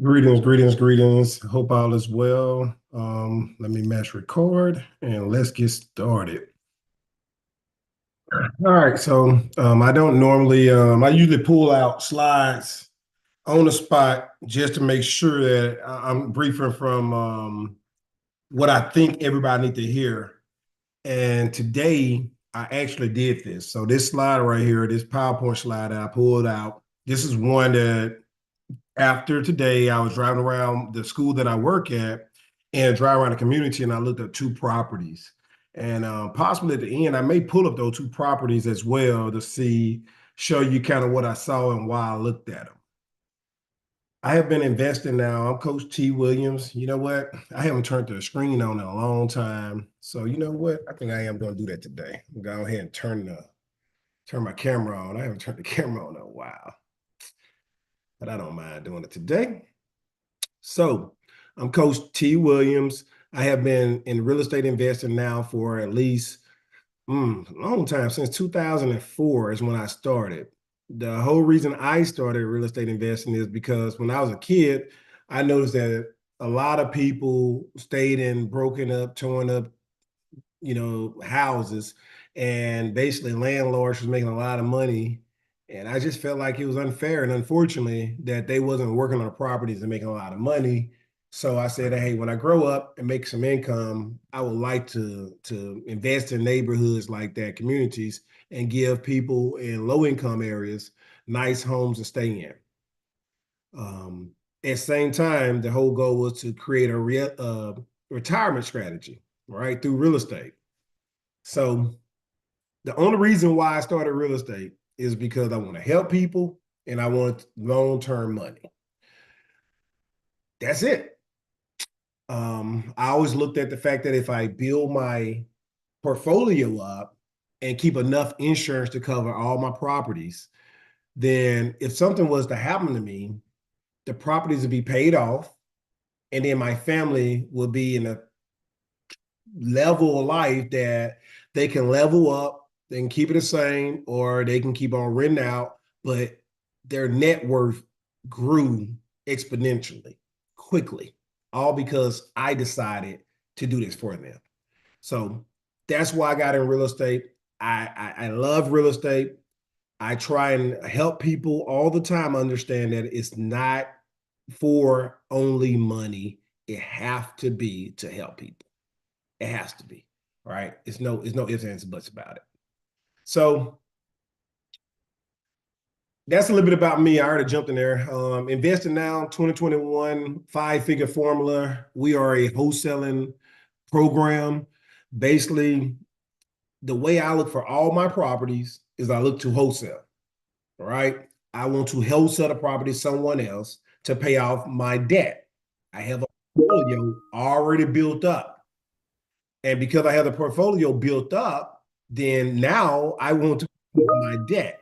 Greetings, greetings, greetings. Hope all is well. Let me mash record and let's get started. All right, so I don't normally, I usually pull out slides on the spot just to make sure that I'm briefing from what I think everybody need to hear. And today I actually did this. So this slide right here, this PowerPoint slide that I pulled out, this is one that after today, I was driving around the school that I work at and drive around the community, and I looked at two properties. And possibly at the end, I may pull up those two properties as well to show you kind of what I saw and why I looked at them. I have been investing now. I'm Coach T. Williams. You know what? I haven't turned the screen on in a long time. So you know what? I think I am going to do that today. I'm going to go ahead and turn my camera on. I haven't turned the camera on in a while, but I don't mind doing it today. So I'm Coach T. Williams. I have been in real estate investing now for at least a long time, since 2004 is when I started. The whole reason I started real estate investing is because when I was a kid, I noticed that a lot of people stayed in broken up, torn up, houses, and basically landlords was making a lot of money. And I just felt like it was unfair and unfortunately that they wasn't working on properties and making a lot of money. So I said, hey, when I grow up and make some income, I would like to invest in neighborhoods like that, communities, and give people in low income areas nice homes to stay in. At the same time, the whole goal was to create a retirement strategy, right, through real estate. So the only reason why I started real estate is because I want to help people and I want long-term money. That's it. I always looked at the fact that if I build my portfolio up and keep enough insurance to cover all my properties, then if something was to happen to me, the properties would be paid off, and then my family would be in a level of life that they can level up, they can keep it the same, or they can keep on renting out, but their net worth grew exponentially quickly, all because I decided to do this for them. So that's why I got in real estate. I love real estate. I try and help people all the time understand that it's not for only money. It has to be to help people. It has to be, right? It's no ifs, ands, and buts about it. So that's a little bit about me. I already jumped in there. Investing now, 2021, five-figure formula. We are a wholesaling program. Basically, the way I look for all my properties is I look to wholesale, right? I want to wholesale the property to someone else to pay off my debt. I have a portfolio already built up. And because I have the portfolio built up, then now I want to pay my debt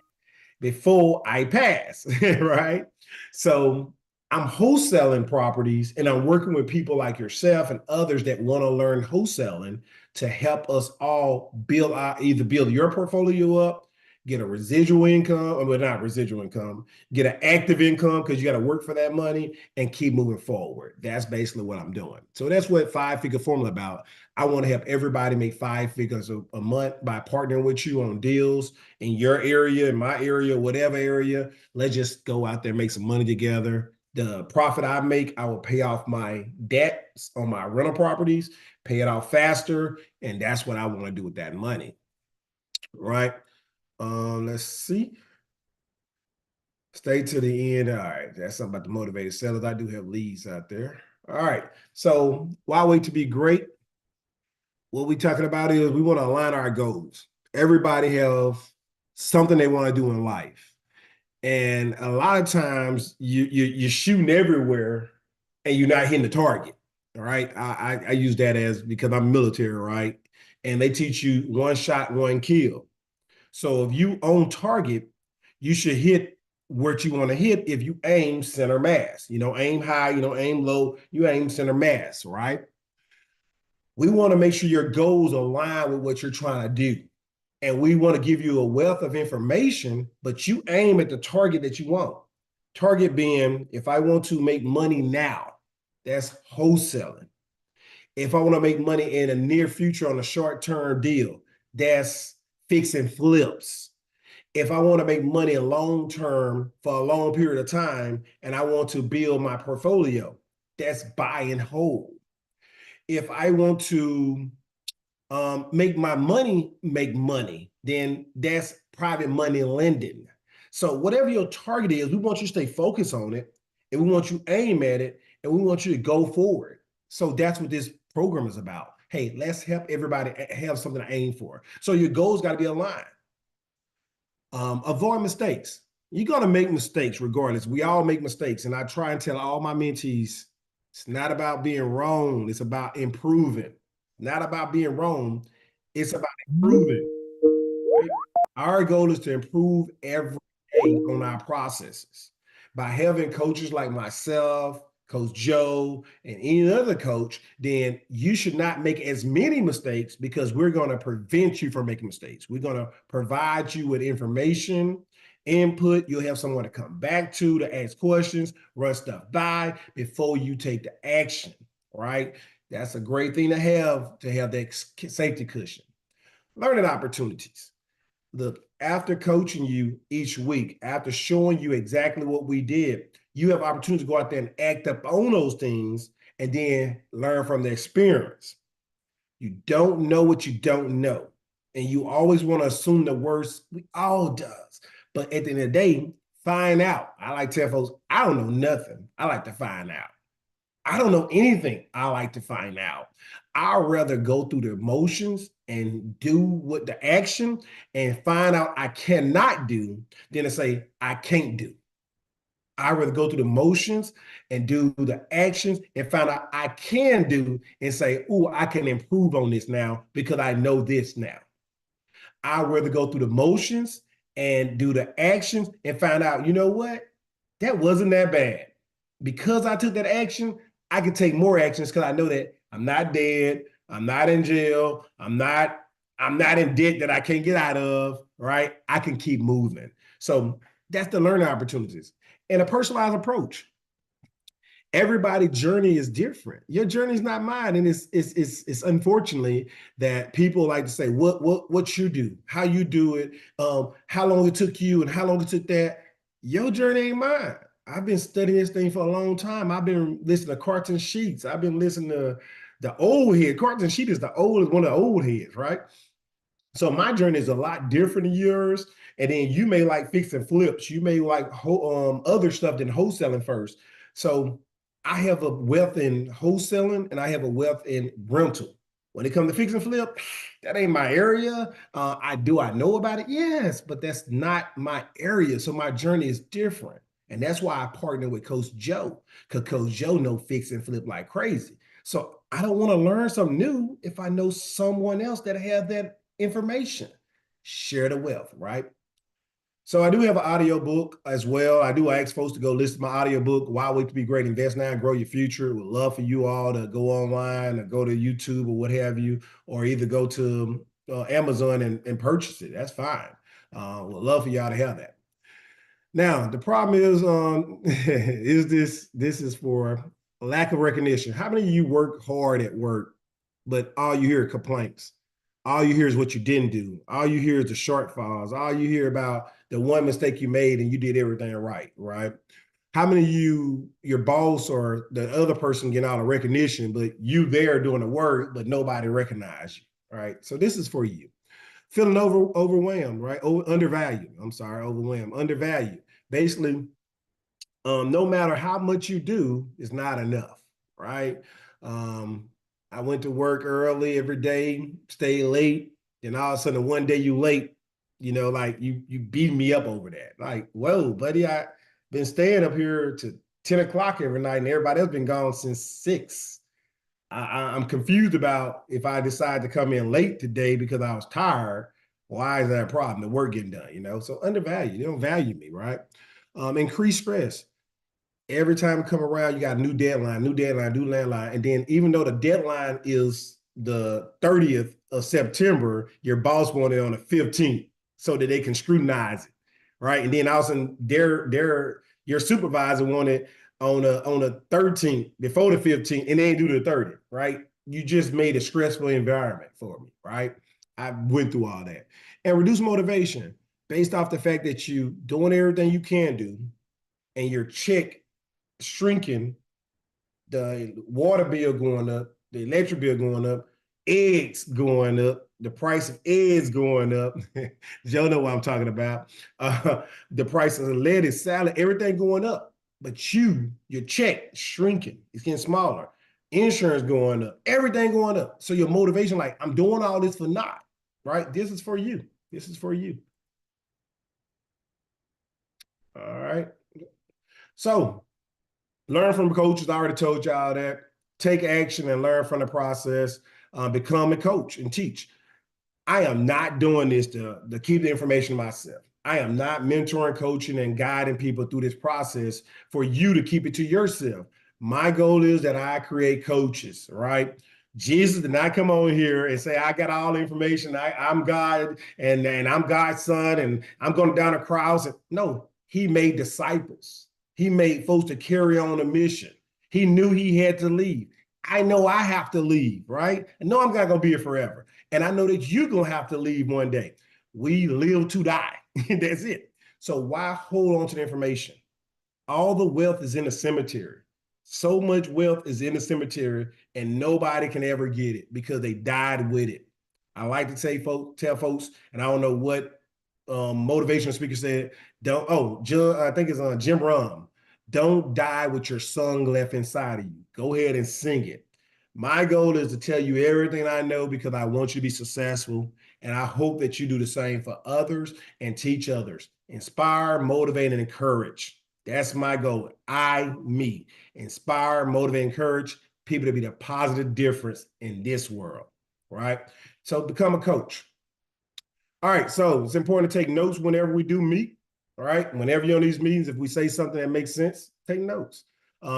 before I pass, right? So I'm wholesaling properties and I'm working with people like yourself and others that want to learn wholesaling to help us all either build your portfolio up, get a residual income, or not residual income, get an active income because you got to work for that money and keep moving forward. That's basically what I'm doing. So that's what five-figure formula about. I want to help everybody make five figures a month by partnering with you on deals in your area, in my area, whatever area. Let's just go out there and make some money together. The profit I make, I will pay off my debts on my rental properties, pay it off faster, and that's what I want to do with that money, right? Let's see. Stay to the end. All right, that's something about the motivated sellers. I do have leads out there. All right, so why wait to be great? What we're talking about is we want to align our goals. Everybody have something they want to do in life. And a lot of times you're shooting everywhere and you're not hitting the target. All right. I use that as because I'm military, right? And they teach you one shot, one kill. So if you on target, you should hit what you want to hit if you aim center mass. Aim high, aim low, you aim center mass, right? We want to make sure your goals align with what you're trying to do. And we want to give you a wealth of information, but you aim at the target that you want. Target being, if I want to make money now, that's wholesaling. If I want to make money in a near future on a short-term deal, that's fixing flips. If I want to make money long term for a long period of time and I want to build my portfolio, that's buy and hold. If I want to make my money make money, then that's private money lending. So whatever your target is, we want you to stay focused on it, and we want you to aim at it, and we want you to go forward. So that's what this program is about. Hey, let's help everybody have something to aim for. So your goals got to be aligned. Avoid mistakes. You're going to make mistakes regardless. We all make mistakes. And I try and tell all my mentees, it's not about being wrong. It's about improving. Not about being wrong. It's about improving. Right? Our goal is to improve every day on our processes. By having coaches like myself, Coach Joe, and any other coach, then you should not make as many mistakes because we're going to prevent you from making mistakes. We're going to provide you with information, input. You'll have someone to come back to ask questions, run stuff by before you take the action, right? That's a great thing to have that safety cushion. Learning opportunities. Look, after coaching you each week, after showing you exactly what we did, you have opportunity to go out there and act up on those things and then learn from the experience. You don't know what you don't know. And you always want to assume the worst. We all does. But at the end of the day, find out. I like to tell folks, I don't know nothing. I like to find out. I don't know anything. I like to find out. I'd rather go through the emotions and do what the action and find out I cannot do than to say I can't do. I'd rather go through the motions and do the actions and find out I can do and say, oh, I can improve on this now because I know this now. I'd rather go through the motions and do the actions and find out, you know what? That wasn't that bad. Because I took that action, I can take more actions because I know that I'm not dead, I'm not in jail, I'm not in debt that I can't get out of, right? I can keep moving. So that's the learning opportunities. And a personalized approach. Everybody's journey is different. Your journey is not mine, and it's unfortunately that people like to say what you do, how you do it, how long it took you, and how long it took that. Your journey ain't mine. I've been studying this thing for a long time. I've been listening to Carton Sheets. I've been listening to the old head. Carton Sheet is one of the old heads, right? So my journey is a lot different than yours. And then you may like fixing flips. You may like other stuff than wholesaling first. So I have a wealth in wholesaling and I have a wealth in rental. When it comes to fixing flip, that ain't my area. I know about it? Yes, but that's not my area. So my journey is different. And that's why I partner with Coach Joe, because Coach Joe know fix and flip like crazy. So I don't want to learn something new if I know someone else that have that information. Share the wealth, right? So I do have an audio book as well. I do ask folks to go listen to my audio book, Why Wait to Be Great, Invest Now, Grow Your Future. Would love for you all to go online or go to YouTube or what have you, or either go to Amazon and purchase it. That's fine. Would love for y'all to have that. Now, the problem is this is for lack of recognition. How many of you work hard at work, but all you hear are complaints? All you hear is what you didn't do. All you hear is the shortfalls. All you hear about the one mistake you made and you did everything right, right? How many of you, your boss or the other person get all the recognition, but you there doing the work, but nobody recognize you, right? So this is for you. Feeling overwhelmed, right? Undervalued. I'm sorry, overwhelmed, undervalued. Basically, no matter how much you do, it's not enough, right? I went to work early every day, stay late, and all of a sudden one day you late, like you beat me up over that. Like, whoa, buddy, I been staying up here to 10 o'clock every night, and everybody else been gone since 6. I'm confused about if I decide to come in late today because I was tired. Why is that a problem? The work getting done, So undervalued. They don't value me, right? Increased stress. Every time I come around, you got a new deadline, new deadline. And then even though the deadline is the 30th of September, your boss wanted it on the 15th so that they can scrutinize it, right? And then all of a sudden Your supervisor wanted on a 13th before the 15th, and they didn't do the 30th, right? You just made a stressful environment for me, right? I went through all that. And reduce motivation based off the fact that you doing everything you can do and your check shrinking, the water bill going up, the electric bill going up, eggs going up, the price of eggs going up. Joe know what I'm talking about. The price of lettuce, salad, everything going up. But your check shrinking, it's getting smaller. Insurance going up, everything going up. So your motivation, like, I'm doing all this for naught, right? This is for you. This is for you. All right. So learn from coaches. I already told y'all that. Take action and learn from the process. Become a coach and teach. I am not doing this to keep the information myself. I am not mentoring, coaching, and guiding people through this process for you to keep it to yourself. My goal is that I create coaches, right? Jesus did not come on here and say, I got all the information. I'm God and I'm God's son and I'm going down the cross. No, he made disciples. He made folks to carry on a mission. He knew he had to leave. I know I have to leave, right? I know I'm not going to be here forever. And I know that you're going to have to leave one day. We live to die. That's it. So why hold on to the information? All the wealth is in the cemetery. So much wealth is in the cemetery, and nobody can ever get it because they died with it. I like to tell folks, and I don't know what motivational speaker said. I think it's Jim Rohn. Don't die with your song left inside of you. Go ahead and sing it. My goal is to tell you everything I know because I want you to be successful. And I hope that you do the same for others and teach others. Inspire, motivate, and encourage. That's my goal. Me. Inspire, motivate, encourage people to be the positive difference in this world. Right? So become a coach. All right. So it's important to take notes whenever we do meet. All right. Whenever you're on these meetings, if we say something that makes sense, take notes.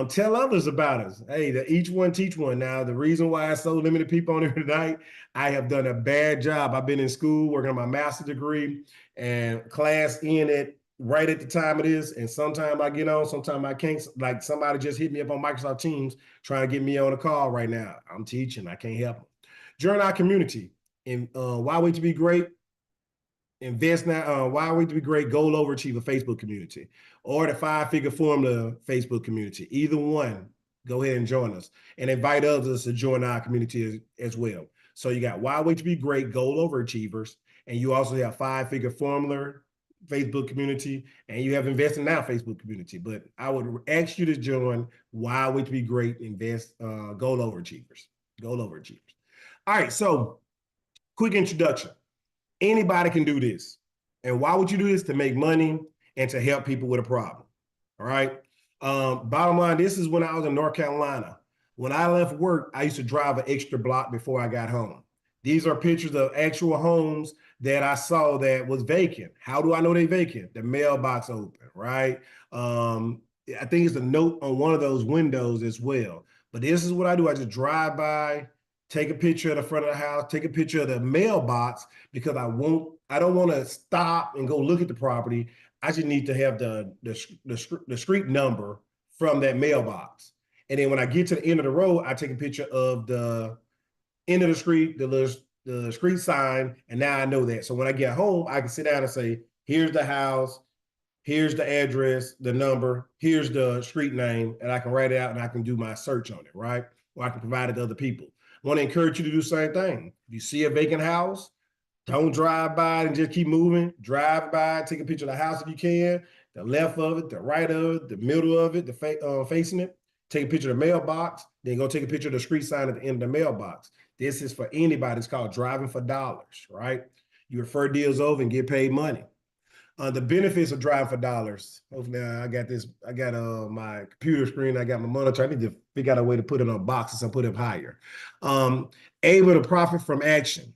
Tell others about us. Hey, each one teach one. Now, the reason why I so limited people on here tonight, I have done a bad job. I've been in school working on my master's degree and class in it right at the time it is. And sometimes I get on, sometimes I can't. Like somebody just hit me up on Microsoft Teams trying to get me on a call right now. I'm teaching. I can't help them. Join our community. And Why Wait to Be Great? Invest now. Why Wait to Be Great? Goal Overachiever Facebook community or the 5-Figure Formula Facebook community. Either one, go ahead and join us and invite others to join our community as well. So you got Why Wait to Be Great? Goal Overachievers, and you also have 5-Figure Formula Facebook community, and you have Investing Now Facebook community. But I would ask you to join Why Wait to Be Great? Goal Overachievers. Goal Overachievers. All right. So quick introduction. Anybody can do this. And why would you do this? To make money and to help people with a problem. All right. Bottom line, this is when I was in North Carolina. When I left work, I used to drive an extra block before I got home. These are pictures of actual homes that I saw that was vacant. How do I know they vacant? The mailbox open, right? I think it's a note on one of those windows as well. But this is what I do. I just drive by, take a picture of the front of the house, take a picture of the mailbox because I don't want to stop and go look at the property. I just need to have the street number from that mailbox. And then when I get to the end of the road, I take a picture of the end of the street, the street sign, and now I know that. So when I get home, I can sit down and say, here's the house, here's the address, the number, here's the street name, and I can write it out and I can do my search on it, right? Or I can provide it to other people. I want to encourage you to do the same thing. If you see a vacant house, don't drive by and just keep moving. Drive by, take a picture of the house if you can, the left of it, the right of it, the middle of it, facing it. Take a picture of the mailbox, then go take a picture of the street sign at the end of the mailbox. This is for anybody. It's called driving for dollars, right? You refer deals over and get paid money. The benefits of driving for dollars. Hopefully, I got this. I got my computer screen. I got my monitor. I need to figure out a way to put it on boxes and put it higher. Able to profit from action.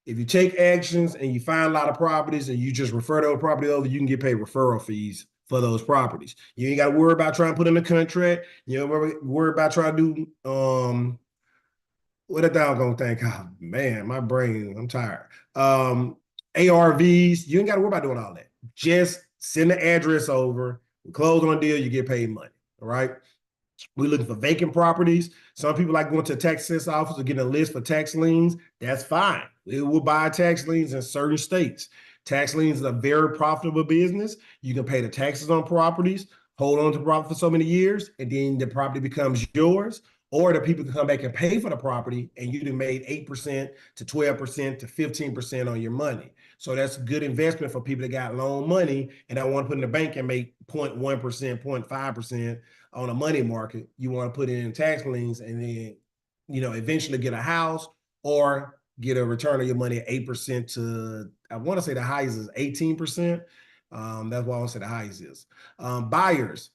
If you take actions and you find a lot of properties and you just refer to a property over, you can get paid referral fees for those properties. You ain't got to worry about trying to put in a contract. You don't worry about trying to do what a doggone thing. Oh, man, my brain, I'm tired. ARVs, you ain't got to worry about doing all that. Just send the address over, We close on a deal, you get paid money. All right. We're looking for vacant properties. Some people like going to a tax assessor office or getting a list for tax liens. That's fine. We will buy tax liens in certain states. Tax liens is a very profitable business. You can pay the taxes on properties, hold on to property for so many years, and then the property becomes yours. Or the people can come back and pay for the property, and you have made 8% to 12% to 15% on your money. So that's a good investment for people that got loan money and don't want to put in the bank and make 0.1%, 0.5% on a money market. You want to put it in tax liens and then, eventually get a house or get a return on your money at 8% to, I want to say the highest is 18%. That's why I want to say the highest is. Buyers,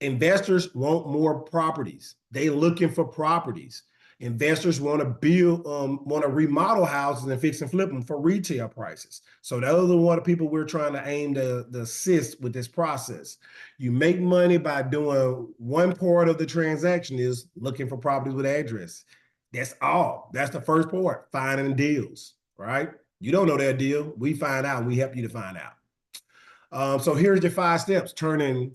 investors want more properties. They looking for properties. Investors want to build, want to remodel houses and fix and flip them for retail prices. So those are one of the people we're trying to aim to assist with this process. You make money by doing one part of the transaction is looking for properties with address. That's all. That's the first part, finding deals, right? You don't know that deal. We find out. We help you to find out. So here's your 5 steps, turning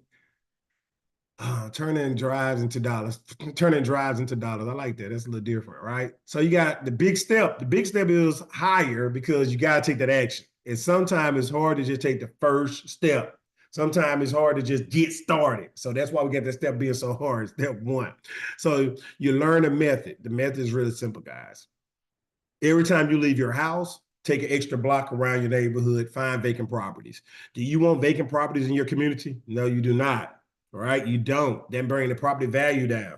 drives into dollars. Turning drives into dollars. I like that. That's a little different, right? So you got the big step. The big step is higher because you got to take that action. And sometimes it's hard to just take the first step. Sometimes it's hard to just get started. So that's why we get that step being so hard, step 1. So you learn the method. The method is really simple, guys. Every time you leave your house, take an extra block around your neighborhood, find vacant properties. Do you want vacant properties in your community? No, you do not. All right, you don't. Then bring the property value down.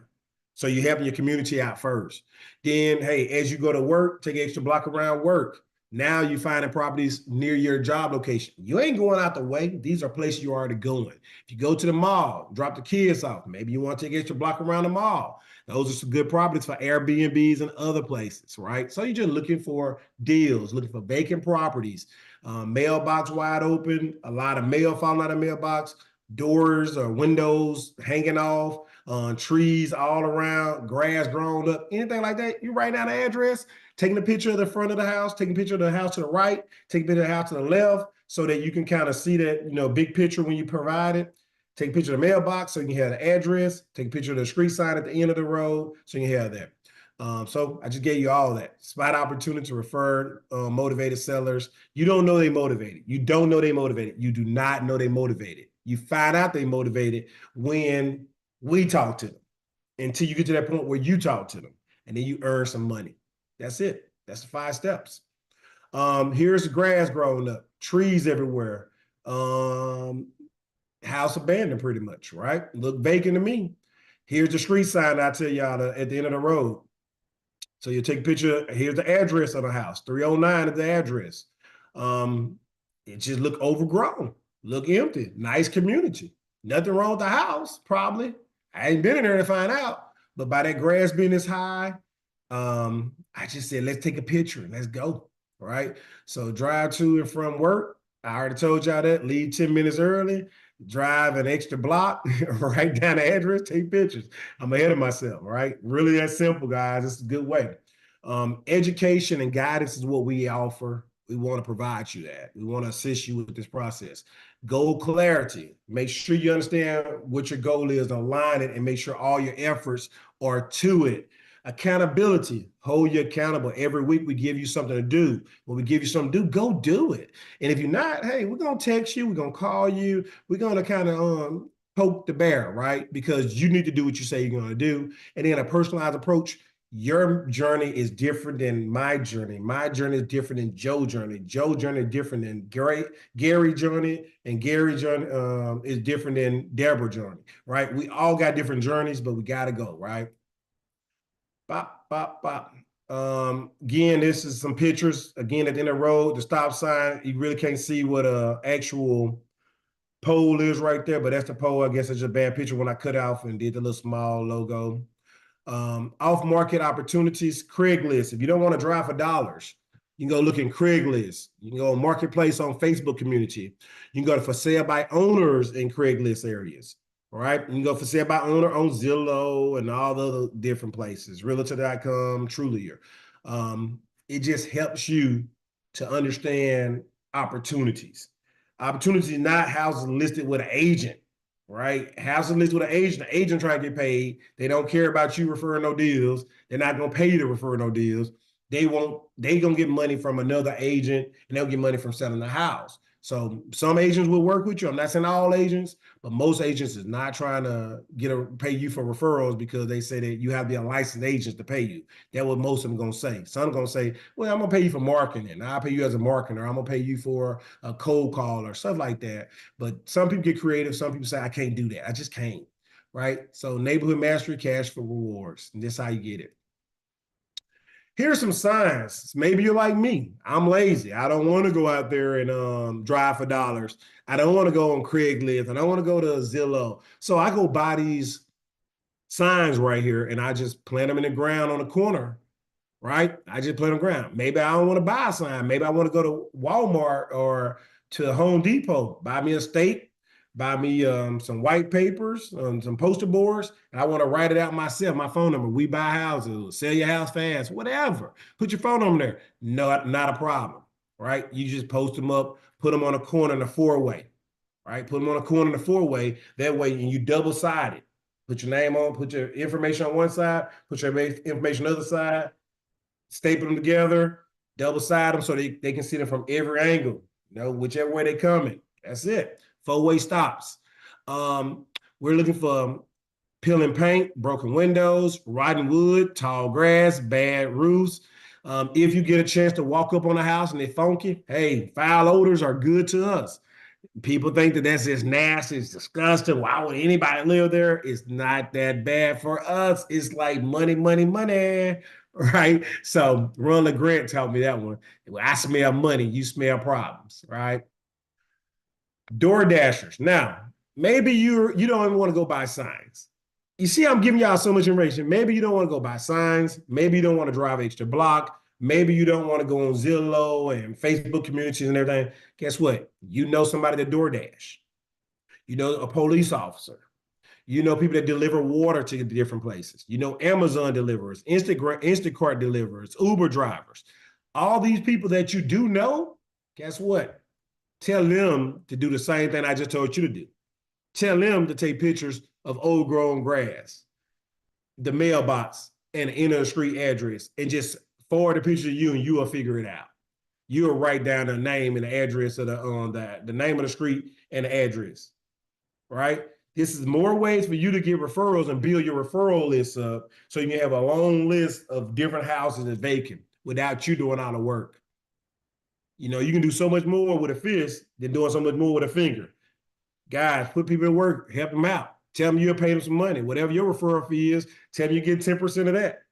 So you're helping your community out first. Then, hey, as you go to work, take an extra block around work. Now you're finding properties near your job location. You ain't going out the way. These are places you're already going. If you go to the mall, drop the kids off, maybe you want to take an extra block around the mall. Those are some good properties for Airbnbs and other places, right? So you're just looking for deals, looking for vacant properties, mailbox wide open, a lot of mail falling out of mailbox, doors or windows hanging off, trees all around, grass grown up, anything like that. You write down the address, taking a picture of the front of the house, taking a picture of the house to the right, taking a picture of the house to the left, so that you can kind of see that, big picture when you provide it. Take a picture of the mailbox so you can have the address. Take a picture of the street sign at the end of the road so you can have that. So I just gave you all that. Spot opportunity to refer motivated sellers. You don't know they motivated. You don't know they motivated. You do not know they motivated. You find out they motivated when we talk to them, until you get to that point where you talk to them and then you earn some money. That's it. That's the 5 steps. Here's the grass growing up, trees everywhere. House abandoned pretty much, right? Look vacant to me. Here's the street sign I tell y'all at the end of the road. So you take a picture. Here's the address of the house. 309 is the address. It just look overgrown, look empty. Nice community. Nothing wrong with the house, probably. I ain't been in there to find out. But by that grass being this high, I just said, let's take a picture. Let's go, right? So drive to and from work. I already told y'all that. Leave 10 minutes early. Drive an extra block, write down the address, take pictures. I'm ahead of myself, right? Really that simple, guys. It's a good way. Education and guidance is what we offer. We want to provide you that. We want to assist you with this process. Goal clarity. Make sure you understand what your goal is, align it, and make sure all your efforts are to it. Accountability, hold you accountable. Every week we give you something to do. When we give you something to do, go do it. And if you're not, hey, we're going to text you, we're going to call you, we're going to kind of poke the bear, right? Because you need to do what you say you're going to do. And then a personalized approach. Your journey is different than my journey. My journey is different than Joe's journey. Joe's journey is different than Gary's journey, and Gary's journey is different than Deborah's journey, right? We all got different journeys, but we got to go, right? Bop, bop, bop. Again, this is some pictures. Again, at the end of the road, the stop sign, you really can't see what a actual pole is right there, but that's the pole. I guess it's just a bad picture when I cut off and did the little small logo. Off-market opportunities, Craigslist. If you don't want to drive for dollars, you can go look in Craigslist. You can go on Marketplace on Facebook community. You can go to for sale by owners in Craigslist areas. All right. You can go for sale by owner on Zillow and all the other different places, realtor.com, Trulier. It just helps you to understand opportunities. Opportunities, not houses listed with an agent, right? House list with an agent. The agent trying to get paid. They don't care about you referring no deals. They're not gonna pay you to refer no deals. They won't. They gonna get money from another agent, and they'll get money from selling the house. So some agents will work with you. I'm not saying all agents, but most agents is not trying to pay you for referrals because they say that you have to be a licensed agent to pay you. That's what most of them gonna say. Some gonna say, "Well, I'm gonna pay you for marketing. I'll pay you as a marketer. I'm gonna pay you for a cold call or stuff like that." But some people get creative. Some people say, "I can't do that. I just can't." Right? So neighborhood mastery, cash for rewards, and this is how you get it. Here's some signs. Maybe you're like me. I'm lazy. I don't want to go out there and drive for dollars. I don't want to go on Craigslist. I don't want to go to Zillow. So I go buy these signs right here and I just plant them in the ground on the corner, right? I just plant them ground. Maybe I don't want to buy a sign. Maybe I want to go to Walmart or to Home Depot, buy me a steak, buy me some white papers, some poster boards, and I want to write it out myself. My phone number. We buy houses, sell your house fast, whatever. Put your phone number there. No, not a problem, right? You just post them up, put them on a corner in a four-way, right? Put them on a corner in a four-way. That way, and you double-sided. Put your name on, put your information on one side, put your information on the other side, staple them together, double-side them so they can see them from every angle, whichever way they coming. That's it. Four-way stops. We're looking for peeling paint, broken windows, rotten wood, tall grass, bad roofs. If you get a chance to walk up on a house and they're funky, hey, foul odors are good to us. People think that that's just nasty, it's disgusting. Why would anybody live there? It's not that bad for us. It's like money, money, money, right? So Ron LeGrant taught me that one. I smell money, you smell problems, right? Door dashers. Now, maybe you don't even want to go buy signs. You see, I'm giving y'all so much information. Maybe you don't want to go buy signs. Maybe you don't want to drive extra block. Maybe you don't want to go on Zillow and Facebook communities and everything. Guess what? You know somebody that DoorDash. You know a police officer. You know people that deliver water to different places. You know Amazon deliverers, Instacart deliverers, Uber drivers. All these people that you do know, guess what? Tell them to do the same thing I just told you to do. Tell them to take pictures of old grown grass, the mailbox, and the end of the street address, and just forward the picture to you, and you will figure it out. You'll write down the name and the address of the name of the street and the address, right? This is more ways for you to get referrals and build your referral list up so you can have a long list of different houses that's vacant without you doing all the work. You can do so much more with a fist than doing so much more with a finger. Guys, put people to work, help them out. Tell them you'll pay them some money. Whatever your referral fee is, tell them you get 10% of that,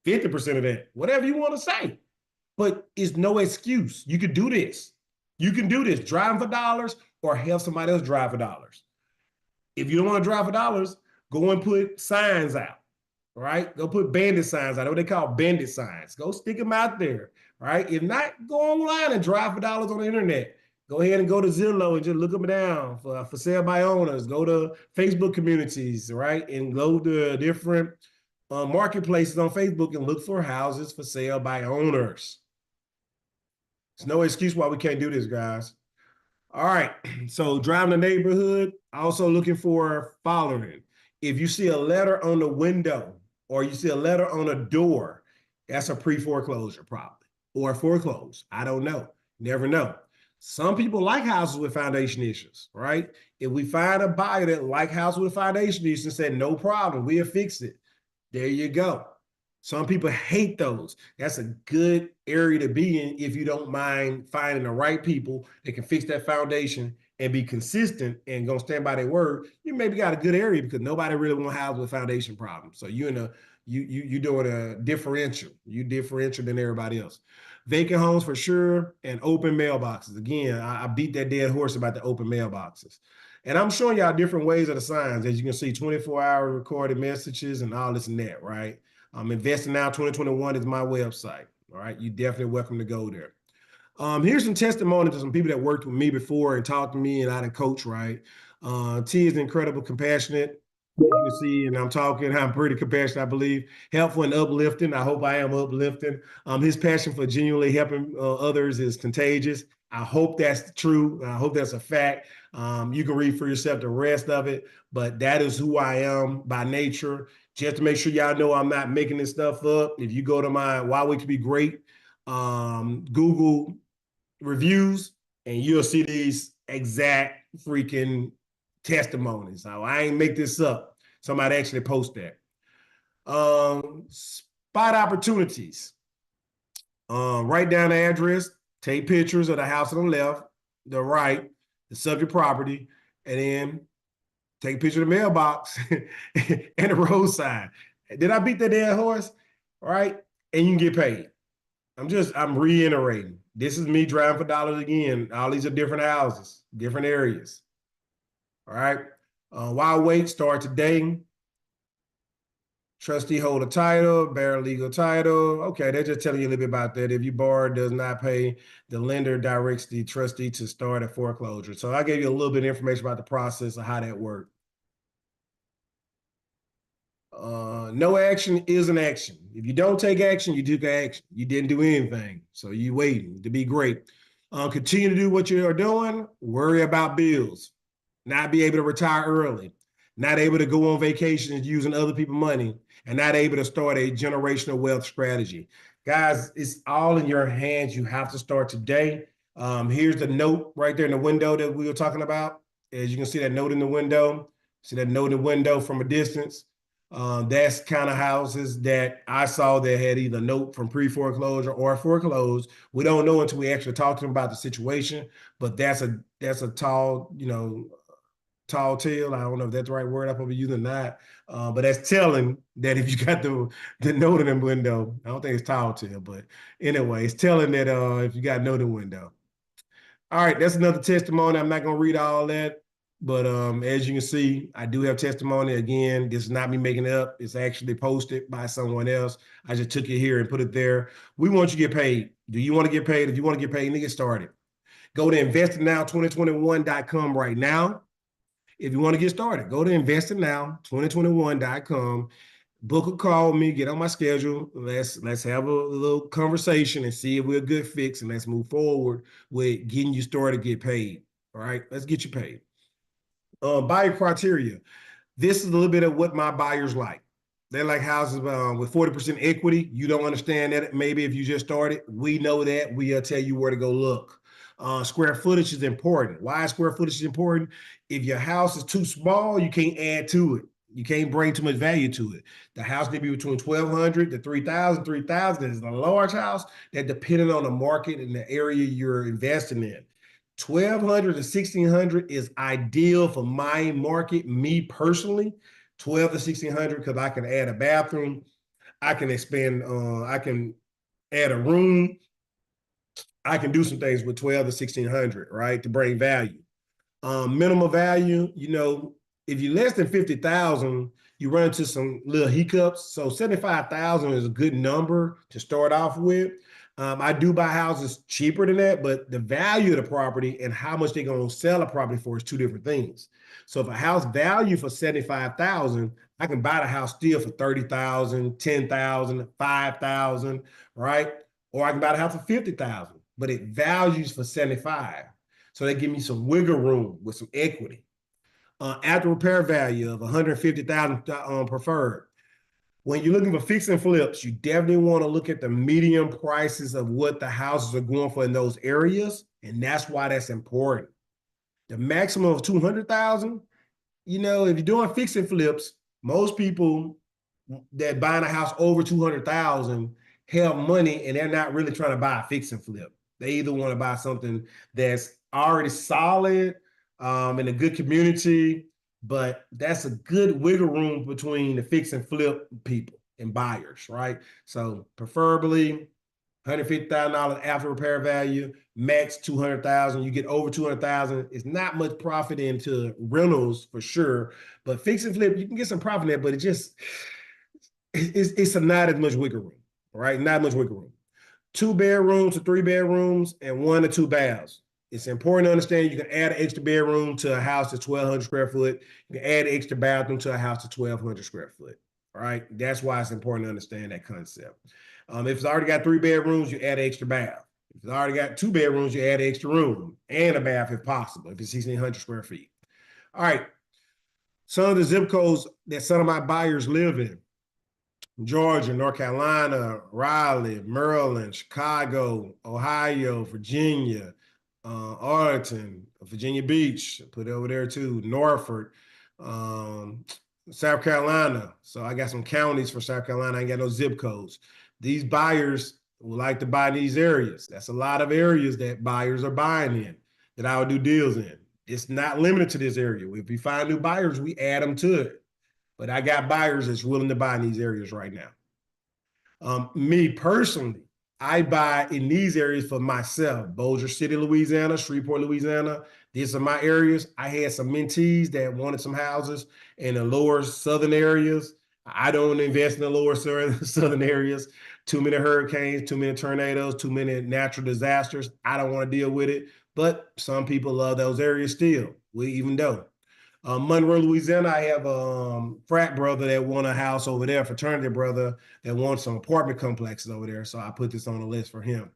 50% of that, whatever you want to say. But it's no excuse. You can do this. You can do this. Driving for dollars or have somebody else drive for dollars. If you don't want to drive for dollars, go and put signs out, right? Go put bandit signs out, what they call bandit signs. Go stick them out there, right? If not, go online and drive for dollars on the internet. Go ahead and go to Zillow and just look them down for sale by owners. Go to Facebook communities, right? And go to different marketplaces on Facebook and look for houses for sale by owners. There's no excuse why we can't do this, guys. All right, so driving the neighborhood, also looking for following. If you see a letter on the window or you see a letter on a door, that's a pre-foreclosure probably, or foreclosed. I don't know, never know. Some people like houses with foundation issues, right? If we find a buyer that like houses with foundation issues and said, no problem, we'll fix it. There you go. Some people hate those. That's a good area to be in if you don't mind finding the right people that can fix that foundation and be consistent and gonna stand by their word. You maybe got a good area because nobody really want to house with foundation problems. So you're doing a differential. You differential than everybody else. Vacant homes for sure, and open mailboxes. Again, I beat that dead horse about the open mailboxes. And I'm showing y'all different ways of the signs. As you can see, 24-hour recorded messages and all this and that, right? Investing Now 2021 is my website. All right, you definitely welcome to go there. Here's some testimony to some people that worked with me before and talked to me and I didn't coach, right? T is incredible, compassionate. You can see, and I'm pretty compassionate, I believe. Helpful and uplifting. I hope I am uplifting. His passion for genuinely helping others is contagious. I hope that's true. I hope that's a fact. You can read for yourself the rest of it, but that is who I am by nature. Just to make sure y'all know I'm not making this stuff up. If you go to my Why Wait to Be Great Google reviews, and you'll see these exact freaking testimonies. Now, I ain't make this up. Somebody actually post that. Spot opportunities. Write down the address, take pictures of the house on the left, the right, the subject property, and then take a picture of the mailbox and the road sign. Did I beat that dead horse? All right. And you can get paid. I'm reiterating. This is me driving for dollars again. All these are different houses, different areas. All right. Why wait? Start today. Trustee hold a title, bear legal title. Okay, they're just telling you a little bit about that. If you borrow does not pay, the lender directs the trustee to start a foreclosure. So I gave you a little bit of information about the process of how that worked. No action is an action. If you don't take action, you took action. You didn't do anything. So you waiting to be great. Continue to do what you are doing. Worry about bills. Not be able to retire early. Not able to go on vacations using other people's money. And not able to start a generational wealth strategy. Guys, it's all in your hands. You have to start today. Here's the note right there in the window that we were talking about. As you can see that note in the window. See that note in the window from a distance. That's kind of houses that I saw that had either note from pre-foreclosure or foreclosed. We don't know until we actually talk to them about the situation, but that's a tall, tall tale. I don't know if that's the right word I'm probably using or not, but that's telling that if you got the note in the window, I don't think it's tall tale, but anyway, it's telling that if you got note in the window. All right, that's another testimony. I'm not gonna read all that. But as you can see, I do have testimony. Again, this is not me making it up. It's actually posted by someone else. I just took it here and put it there. We want you to get paid. Do you want to get paid? If you want to get paid, get started. Go to investingnow2021.com right now. If you want to get started, go to investingnow2021.com. Book a call with me, get on my schedule. Let's have a little conversation and see if we're a good fix, and let's move forward with getting you started, get paid. All right, let's get you paid. Buyer criteria. This is a little bit of what my buyers like. They like houses with 40% equity. You don't understand that maybe if you just started. We know that. We'll tell you where to go look. Square footage is important. Why is square footage important? If your house is too small, you can't add to it. You can't bring too much value to it. The house need to be between 1,200 to 3,000. 3,000 is a large house that depending on the market and the area you're investing in. 1,200 to 1,600 is ideal for my market, me personally. 12 to 1,600 because I can add a bathroom, I can expand, I can add a room, I can do some things with 12 to 1,600, right, to bring value. Minimum value, if you're less than 50,000, you run into some little hiccups. So 75,000 is a good number to start off with. I do buy houses cheaper than that, but the value of the property and how much they're going to sell a property for is two different things. So if a house value for 75,000, I can buy the house still for 30,000, 10,000, 5,000, right? Or I can buy the house for 50,000, but it values for 75. So they give me some wiggle room with some equity. After repair value of 150,000 preferred. When you're looking for fix and flips, you definitely want to look at the median prices of what the houses are going for in those areas, and that's why that's important. The maximum of 200,000, if you're doing fix and flips, most people that buying a house over 200,000 have money and they're not really trying to buy a fix and flip. They either want to buy something that's already solid in a good community, but that's a good wiggle room between the fix and flip people and buyers, right? So preferably $150,000 after repair value, max 200,000. You get over 200,000. It's not much profit into rentals for sure, but fix and flip, you can get some profit in there, but it's not as much wiggle room, right? Not much wiggle room. 2 bedrooms to 3 bedrooms and 1 to 2 baths. It's important to understand you can add an extra bedroom to a house that's 1,200 square foot. You can add an extra bathroom to a house that's 1,200 square foot. All right. That's why it's important to understand that concept. If it's already got 3 bedrooms, you add an extra bath. If it's already got 2 bedrooms, you add an extra room and a bath if possible, if it's 1,600 square feet. All right. Some of the zip codes that some of my buyers live in: Georgia, North Carolina, Raleigh, Maryland, Chicago, Ohio, Virginia, Arlington, Virginia Beach, put it over there too, Norfolk, um, South Carolina. So I got some counties for South Carolina. I ain't got no zip codes. These buyers would like to buy these areas. That's a lot of areas that buyers are buying in, that I would do deals in. It's not limited to this area. If we find new buyers, we add them to it. But I got buyers that's willing to buy in these areas right now. Me personally, I buy in these areas for myself. Bossier City, Louisiana, Shreveport, Louisiana. These are my areas. I had some mentees that wanted some houses in the lower southern areas. I don't invest in the lower southern areas. Too many hurricanes, too many tornadoes, too many natural disasters. I don't want to deal with it. But some people love those areas still. We even though. Monroe, Louisiana, I have a frat brother that won a house over there, fraternity brother that wants some apartment complexes over there. So I put this on the list for him.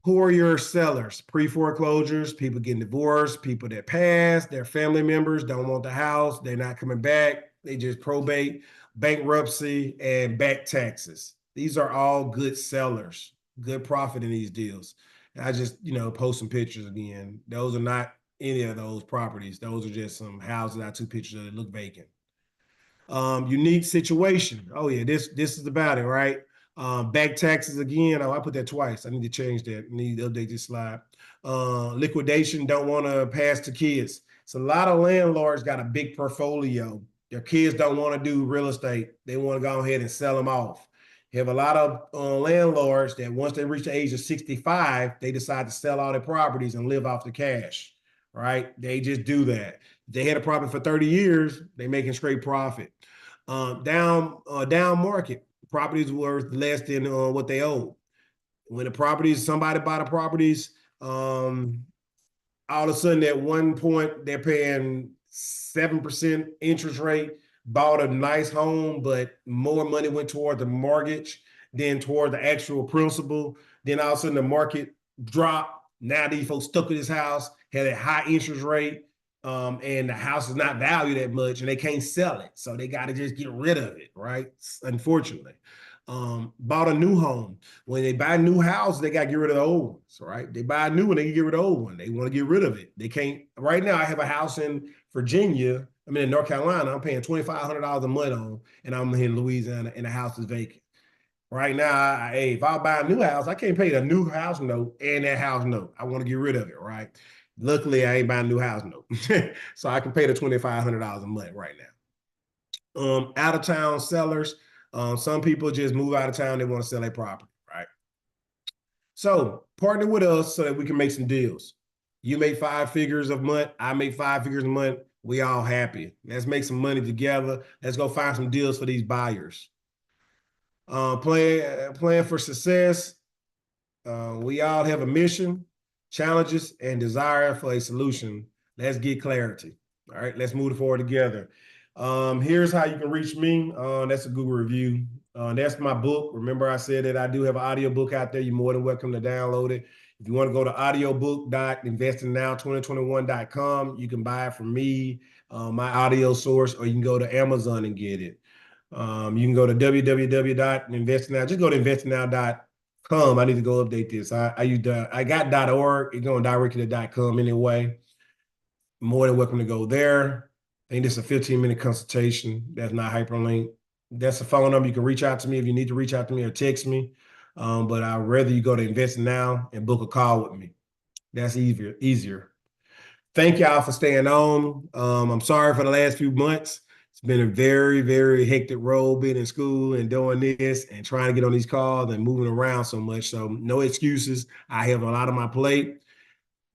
Who are your sellers? Pre-foreclosures, people getting divorced, people that passed, their family members don't want the house, they're not coming back, they just probate, bankruptcy, and back taxes. These are all good sellers, good profit in these deals. And I just, post some pictures again. Those are not any of those properties. Those are just some houses I took pictures of that look vacant. Unique situation. Oh yeah, this is about it, right? Back taxes again. Oh, I put that twice. I need to change that. I need to update this slide. Liquidation, don't want to pass to kids. So a lot of landlords got a big portfolio. Their kids don't want to do real estate. They want to go ahead and sell them off. You have a lot of landlords that once they reach the age of 65, they decide to sell all their properties and live off the cash, right? They just do that. They had a property for 30 years, they making straight profit. Down market, properties worth less than what they owe. When the properties, somebody buy the properties, all of a sudden at one point they're paying 7% interest rate, bought a nice home, but more money went toward the mortgage than toward the actual principal. Then all of a sudden the market dropped. Now these folks stuck with this house, had a high interest rate, and the house is not valued that much, and they can't sell it. So they got to just get rid of it, right? Unfortunately. Bought a new home. When they buy a new house, they got to get rid of the old ones, right? They buy a new one, they can get rid of the old one. They want to get rid of it. They can't. Right now, I have a house in Virginia. In North Carolina, I'm paying $2,500 a month on, and I'm in Louisiana, and the house is vacant. Right now, if I buy a new house, I can't pay the new house note and that house note. I want to get rid of it, right? Luckily, I ain't buying a new house note, so I can pay the $2,500 a month right now. Out of town sellers. Some people just move out of town. They want to sell their property, right? So partner with us so that we can make some deals. You make 5 figures a month. I make 5 figures a month. We all happy. Let's make some money together. Let's go find some deals for these buyers. Plan for success. We all have a mission, challenges, and desire for a solution. Let's get clarity. All right, let's move forward together. Here's how you can reach me. That's a Google review. That's my book. Remember, I said that I do have an audio book out there. You're more than welcome to download it. If you want to go to audiobook.investingnow2021.com, you can buy it from me, my audio source, or you can go to Amazon and get it. You can go to www.investingnow. Just go to investingnow.com. I need to go update this. I got .org. It's going directly to .com anyway. More than welcome to go there. I think this is a 15-minute consultation. That's not hyperlink. That's a phone number. You can reach out to me if you need to reach out to me or text me. But I'd rather you go to Investing Now and book a call with me. That's easier. Thank y'all for staying on. I'm sorry for the last few months. It's been a very, very hectic road being in school and doing this and trying to get on these calls and moving around so much. So no excuses. I have a lot on my plate,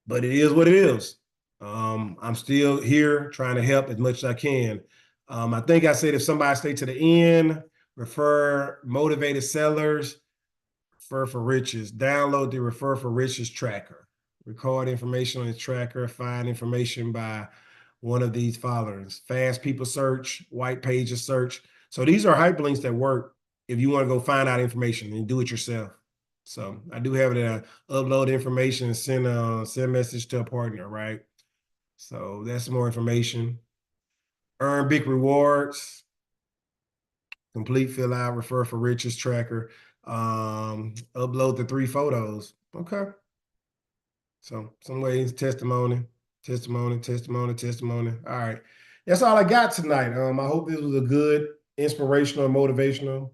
but it is what it is. I'm still here trying to help as much as I can. I think I said if somebody stay to the end, refer motivated sellers, refer for riches, download the refer for riches tracker, record information on the tracker, find information by one of these followers: fast people search, white pages search. So these are hyperlinks that work if you want to go find out information and do it yourself. So I do have it upload information and send message to a partner, right? So that's more information. Earn big rewards, complete fill out, refer for riches tracker, upload the 3 photos. Okay. So some ways, testimony, testimony, testimony, testimony. All right. That's all I got tonight. I hope this was a good, inspirational, motivational.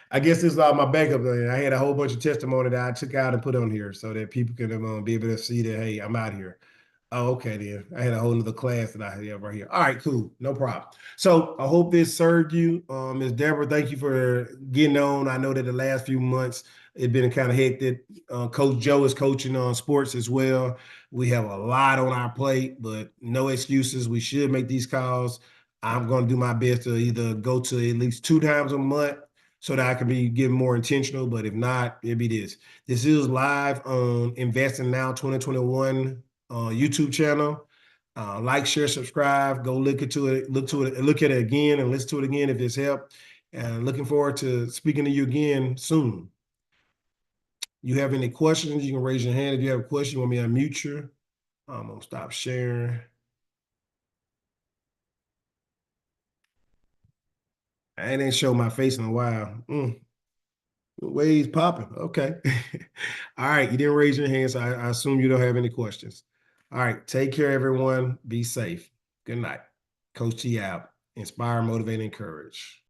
I guess this is all my backup. I had a whole bunch of testimony that I took out and put on here so that people can be able to see that, hey, I'm out here. Oh, okay, then. I had a whole nother class that I have right here. All right, cool. No problem. So I hope this served you. Ms. Deborah, thank you for getting on. I know that the last few months it's been kind of hectic. Coach Joe is coaching on sports as well. We have a lot on our plate, but no excuses. We should make these calls. I'm going to do my best to either go to at least 2 times a month so that I can be getting more intentional. But if not, it'll be this. This is live on Investing Now 2021 YouTube channel. Like, share, subscribe. Go look into it, look at it again, and listen to it again if it's helped. And looking forward to speaking to you again soon. You have any questions? You can raise your hand if you have a question. You want me to unmute you? I'm gonna stop sharing. I ain't show my face in a while. Waves popping. Okay. All right. You didn't raise your hand, so I assume you don't have any questions. All right. Take care, everyone. Be safe. Good night. Coach T out. Inspire, motivate, encourage.